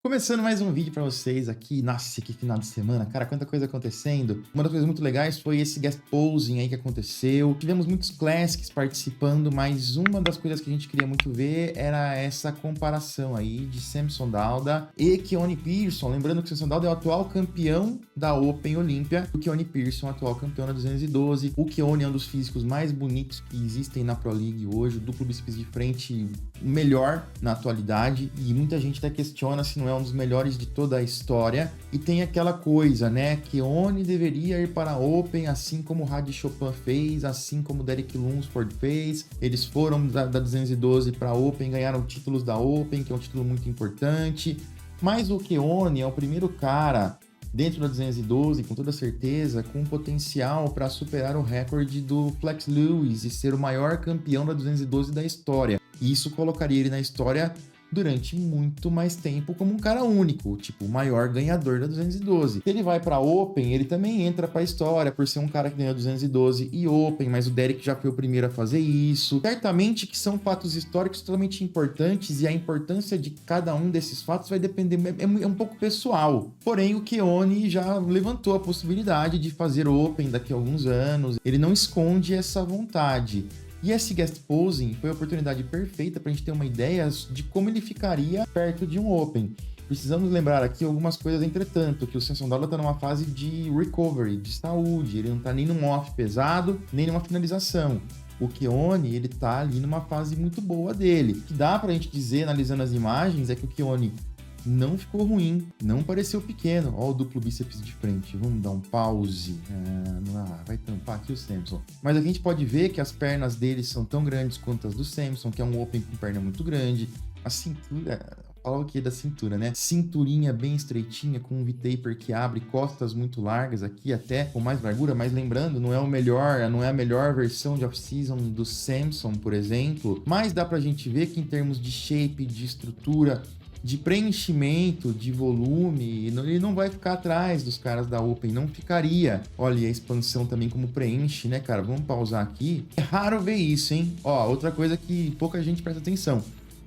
Começando mais um vídeo pra vocês aqui. Nossa, que final de semana, cara, quanta coisa acontecendo. Uma das coisas muito legais foi esse guest posing aí que aconteceu. Tivemos muitos classics participando, mas uma das coisas que a gente queria muito ver era essa comparação aí de Samson Dauda e Keone Pearson. Lembrando que o Samson Dauda é o atual campeão da Open Olympia, o Keone Pearson é o atual campeão da 212. O Keone é um dos físicos mais bonitos que existem na Pro League hoje, o duplo bíceps de frente melhor na atualidade, e muita gente até questiona se não é um dos melhores de toda a história. E tem aquela coisa, né, Keone deveria ir para a Open, assim como o Hadi Chopin fez, assim como o Derek Lunsford fez. Eles foram da 212 para a Open, ganharam títulos da Open, que é um título muito importante, mas o Keone é o primeiro cara dentro da 212, com toda certeza, com potencial para superar o recorde do Flex Lewis e ser o maior campeão da 212 da história. E isso colocaria ele na história durante muito mais tempo como um cara único, tipo, o maior ganhador da 212. Se ele vai pra Open, ele também entra pra história por ser um cara que ganhou 212 e Open, mas o Derek já foi o primeiro a fazer isso. Certamente que são fatos históricos totalmente importantes e a importância de cada um desses fatos vai depender, é um pouco pessoal. Porém, o Keone já levantou a possibilidade de fazer Open daqui a alguns anos. Ele não esconde essa vontade. E esse guest posing foi a oportunidade perfeita para a gente ter uma ideia de como ele ficaria perto de um Open. Precisamos lembrar aqui algumas coisas, entretanto, que o Samson Dauda está numa fase de recovery, de saúde. Ele não está nem num off pesado, nem numa finalização. O Keone, ele tá ali numa fase muito boa dele. O que dá pra gente dizer, analisando as imagens, é que o Keone não ficou ruim, não pareceu pequeno. Ó o duplo bíceps de frente. Vamos dar um pause. Vai tampar aqui o Samson. Mas a gente pode ver que as pernas dele são tão grandes quanto as do Samson, que é um Open com perna muito grande. A cintura... Fala o que da cintura, né? Cinturinha bem estreitinha, com um V-taper que abre, costas muito largas aqui, até com mais largura, mas lembrando, não é a melhor versão de off-season do Samson, por exemplo. Mas dá pra gente ver que em termos de shape, de estrutura, de preenchimento, de volume, ele não vai ficar atrás dos caras da Open, não ficaria. Olha a expansão também como preenche, né, cara? Vamos pausar aqui. É raro ver isso, hein? Ó, outra coisa que pouca gente presta atenção.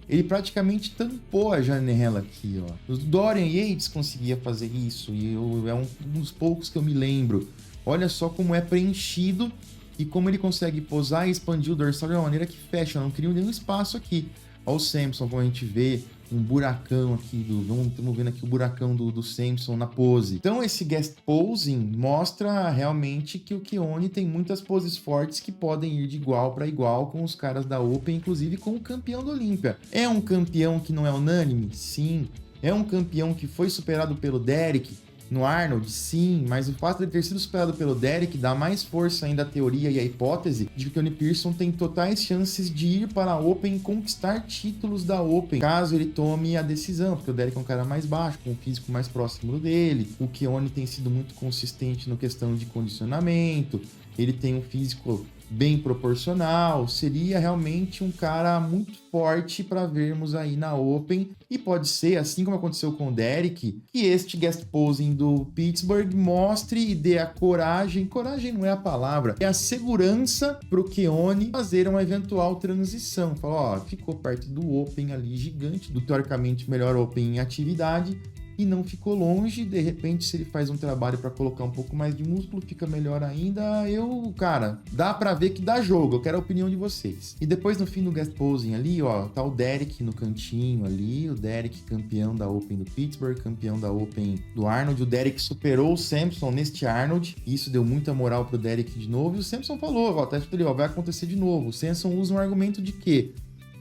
Ele praticamente tampou a janela aqui, ó. O Dorian Yates conseguia fazer isso, e é um dos poucos que eu me lembro. Olha só como é preenchido e como ele consegue posar e expandir o dorsal de uma maneira que fecha, não cria nenhum espaço aqui. Olha o Samson, como a gente vê, um buracão aqui, estamos vendo aqui o buracão do Samson na pose. Então esse guest posing mostra realmente que o Keone tem muitas poses fortes que podem ir de igual para igual com os caras da Open, inclusive com o campeão da Olímpia. É um campeão que não é unânime? Sim. É um campeão que foi superado pelo Derek no Arnold? Sim, mas o fato de ter sido superado pelo Derek dá mais força ainda à teoria e à hipótese de que o Keone Pearson tem totais chances de ir para a Open e conquistar títulos da Open, caso ele tome a decisão, porque o Derek é um cara mais baixo, com um físico mais próximo dele. O Keone tem sido muito consistente no questão de condicionamento, ele tem um físico bem proporcional, seria realmente um cara muito forte para vermos aí na Open, e pode ser, assim como aconteceu com o Derek, que este guest posing do Pittsburgh mostre e dê a coragem não é a palavra, é a segurança pro Keone fazer uma eventual transição. Fala, ó, ficou perto do Open ali gigante, do teoricamente melhor Open em atividade, e não ficou longe. De repente, se ele faz um trabalho para colocar um pouco mais de músculo, fica melhor ainda. Cara, dá para ver que dá jogo. Eu quero a opinião de vocês. E depois, no fim do guest posing ali, ó, tá o Derek no cantinho ali, o Derek campeão da Open do Pittsburgh, campeão da Open do Arnold. O Derek superou o Samson neste Arnold, e isso deu muita moral pro Derek de novo, e o Samson falou, ó, tá ali, ó, vai acontecer de novo. O Samson usa um argumento de que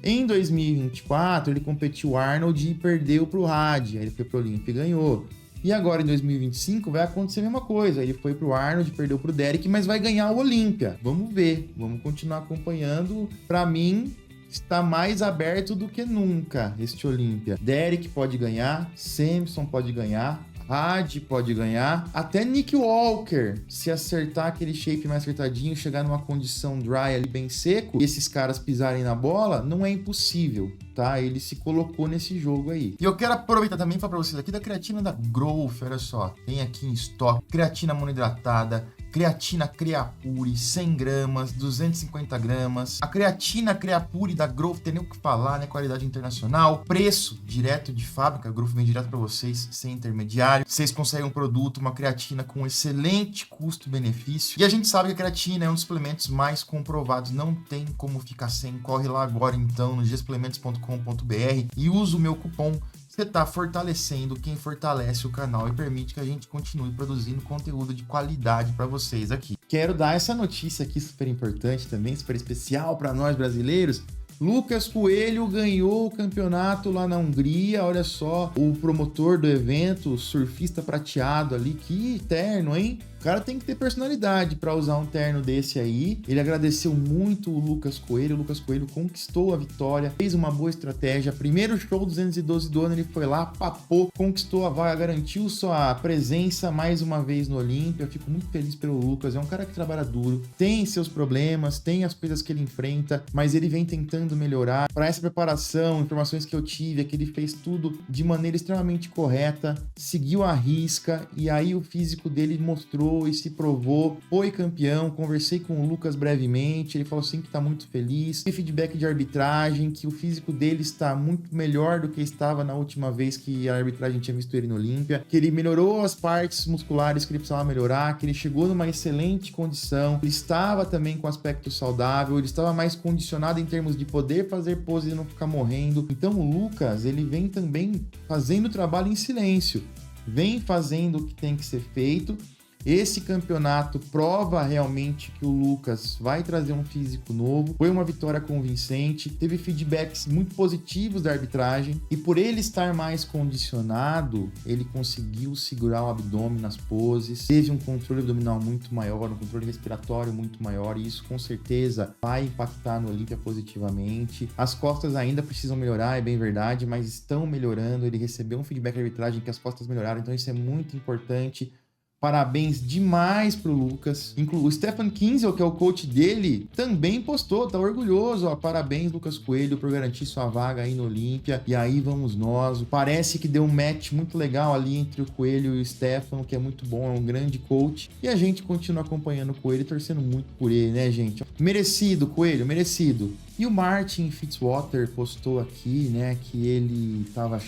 em 2024, ele competiu o Arnold e perdeu pro Hadi. Aí ele foi pro Olympia e ganhou. E agora, em 2025, vai acontecer a mesma coisa. Ele foi pro Arnold, perdeu pro Derek, mas vai ganhar o Olympia. Vamos ver, vamos continuar acompanhando. Pra mim, está mais aberto do que nunca este Olympia. Derek pode ganhar, Samson pode ganhar, Hadi pode ganhar, até Nick Walker, se acertar aquele shape mais acertadinho, chegar numa condição dry ali bem seco, e esses caras pisarem na bola, não é impossível, tá? Ele se colocou nesse jogo aí. E eu quero aproveitar também e falar pra vocês aqui da creatina da Growth, olha só, tem aqui em estoque, creatina monoidratada, creatina Creapure, 100 gramas, 250 gramas. A creatina Creapure da Growth, tem nem o que falar, né? Qualidade internacional. Preço direto de fábrica, a Growth vem direto para vocês, sem intermediário. Vocês conseguem um produto, uma creatina com excelente custo-benefício. E a gente sabe que a creatina é um dos suplementos mais comprovados, não tem como ficar sem. Corre lá agora então no gsuplementos.com.br e usa o meu cupom. Você está fortalecendo quem fortalece o canal e permite que a gente continue produzindo conteúdo de qualidade para vocês aqui. Quero dar essa notícia aqui super importante também, super especial para nós brasileiros. Lucas Coelho ganhou o campeonato lá na Hungria, olha só, o promotor do evento, o surfista prateado ali, que terno, hein? O cara tem que ter personalidade para usar um terno desse aí. Ele agradeceu muito o Lucas Coelho conquistou a vitória, fez uma boa estratégia. Primeiro show 212 do ano, ele foi lá, papou, conquistou a vaga, garantiu sua presença mais uma vez no Olímpia. Eu fico muito feliz pelo Lucas, é um cara que trabalha duro, tem seus problemas, tem as coisas que ele enfrenta, mas ele vem tentando melhorar. Para essa preparação, informações que eu tive é que ele fez tudo de maneira extremamente correta, seguiu a risca, e aí o físico dele mostrou e se provou, foi campeão. Conversei com o Lucas brevemente, ele falou assim que está muito feliz, tem feedback de arbitragem, que o físico dele está muito melhor do que estava na última vez que a arbitragem tinha visto ele no Olímpia, que ele melhorou as partes musculares que ele precisava melhorar, que ele chegou numa excelente condição, ele estava também com aspecto saudável, ele estava mais condicionado em termos de poder fazer pose e não ficar morrendo. Então o Lucas, ele vem também fazendo o trabalho em silêncio, vem fazendo o que tem que ser feito. Esse campeonato prova realmente que o Lucas vai trazer um físico novo. Foi uma vitória convincente, teve feedbacks muito positivos da arbitragem e por ele estar mais condicionado, ele conseguiu segurar o abdômen nas poses, teve um controle abdominal muito maior, um controle respiratório muito maior e isso com certeza vai impactar no Olímpia positivamente. As costas ainda precisam melhorar, é bem verdade, mas estão melhorando. Ele recebeu um feedback da arbitragem que as costas melhoraram, então isso é muito importante. Parabéns demais pro Lucas. O Stefan Kinzel, que é o coach dele, também postou, tá orgulhoso. Ó, parabéns, Lucas Coelho, por garantir sua vaga aí no Olímpia. E aí vamos nós. Parece que deu um match muito legal ali entre o Coelho e o Stefan, que é muito bom, é um grande coach. E a gente continua acompanhando o Coelho e torcendo muito por ele, né, gente? Merecido, Coelho, merecido. E o Martin Fitzwater postou aqui, né, que ele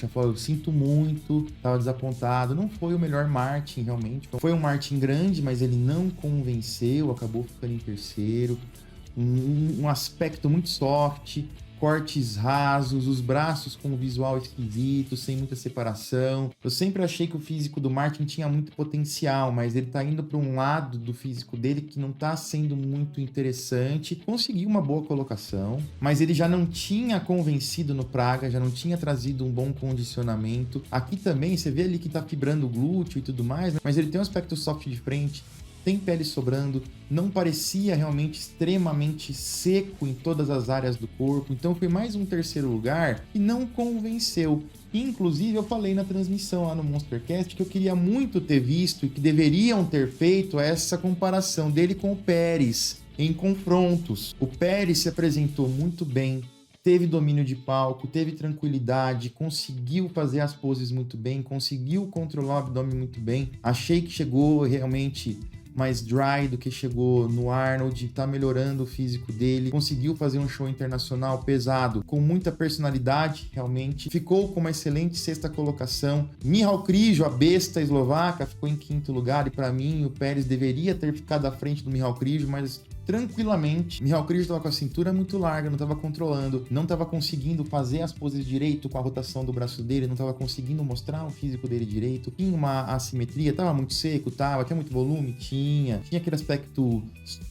falou, eu sinto muito, tava desapontado. Não foi o melhor Martin, realmente. Foi um Martin grande, mas ele não convenceu, acabou ficando em terceiro. Um aspecto muito soft, cortes rasos, os braços com um visual esquisito, sem muita separação. Eu sempre achei que o físico do Martin tinha muito potencial, mas ele tá indo para um lado do físico dele que não tá sendo muito interessante. Conseguiu uma boa colocação, mas ele já não tinha convencido no Praga, já não tinha trazido um bom condicionamento. Aqui também, você vê ali que tá fibrando o glúteo e tudo mais, mas ele tem um aspecto soft de frente, tem pele sobrando, não parecia realmente extremamente seco em todas as áreas do corpo, então foi mais um terceiro lugar que não convenceu. Inclusive, eu falei na transmissão lá no Monstercast que eu queria muito ter visto e que deveriam ter feito essa comparação dele com o Pérez em confrontos. O Pérez se apresentou muito bem, teve domínio de palco, teve tranquilidade, conseguiu fazer as poses muito bem, conseguiu controlar o abdômen muito bem. Achei que chegou realmente mais dry do que chegou no Arnold, tá melhorando o físico dele, conseguiu fazer um show internacional pesado, com muita personalidade, realmente, ficou com uma excelente sexta colocação. Michał Krizo, a besta eslovaca, ficou em quinto lugar, e para mim o Pérez deveria ter ficado à frente do Michał Krizo, mas tranquilamente. Michał Krizo estava com a cintura muito larga, não estava controlando, não estava conseguindo fazer as poses direito com a rotação do braço dele, não estava conseguindo mostrar o físico dele direito, tinha uma assimetria, estava muito seco, tinha muito volume, tinha aquele aspecto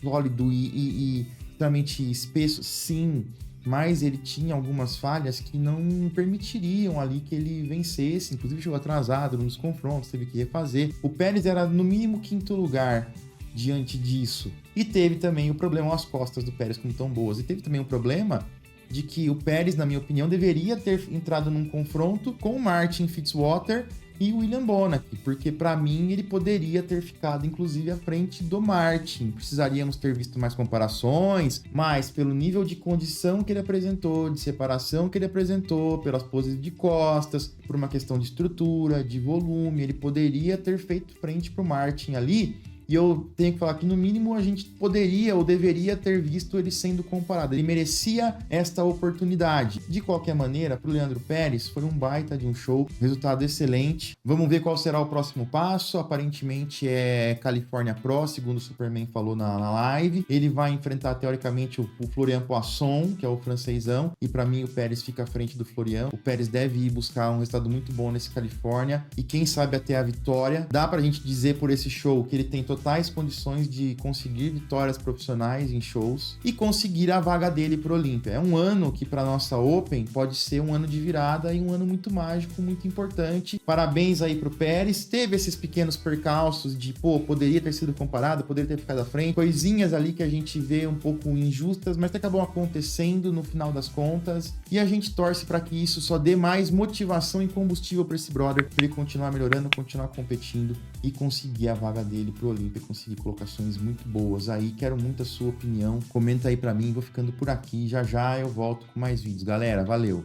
sólido e extremamente espesso, sim, mas ele tinha algumas falhas que não permitiriam ali que ele vencesse, inclusive chegou atrasado nos confrontos, teve que refazer. O Pérez era no mínimo quinto lugar diante disso. E teve também o problema, as costas do Pérez como tão boas. E teve também o problema de que o Pérez, na minha opinião, deveria ter entrado num confronto com o Martin Fitzwater e o William Bonac, porque para mim ele poderia ter ficado inclusive à frente do Martin. Precisaríamos ter visto mais comparações, mas pelo nível de condição que ele apresentou, de separação que ele apresentou, pelas poses de costas, por uma questão de estrutura, de volume, ele poderia ter feito frente pro Martin ali e eu tenho que falar que no mínimo a gente poderia ou deveria ter visto ele sendo comparado. Ele merecia esta oportunidade. De qualquer maneira, pro Leandro Pérez foi um baita de um show, resultado excelente. Vamos ver qual será o próximo passo. Aparentemente é Califórnia Pro, segundo o Superman falou na live. Ele vai enfrentar teoricamente o Florian Poisson, que é o francesão, e para mim o Pérez fica à frente do Florian. O Pérez deve ir buscar um resultado muito bom nesse Califórnia e quem sabe até a vitória. Dá pra gente dizer por esse show que ele tem totais condições de conseguir vitórias profissionais em shows e conseguir a vaga dele pro Olímpia. É um ano que para nossa Open pode ser um ano de virada e um ano muito mágico, muito importante. Parabéns aí pro Pérez. Teve esses pequenos percalços de, poderia ter sido comparado, poderia ter ficado à frente, coisinhas ali que a gente vê um pouco injustas, mas que acabam acontecendo no final das contas. E a gente torce para que isso só dê mais motivação e combustível para esse brother, para ele continuar melhorando, continuar competindo e conseguir a vaga dele pro Olímpia, conseguir colocações muito boas aí. Quero muito a sua opinião. Comenta aí para mim, vou ficando por aqui. Já já eu volto com mais vídeos. Galera, valeu!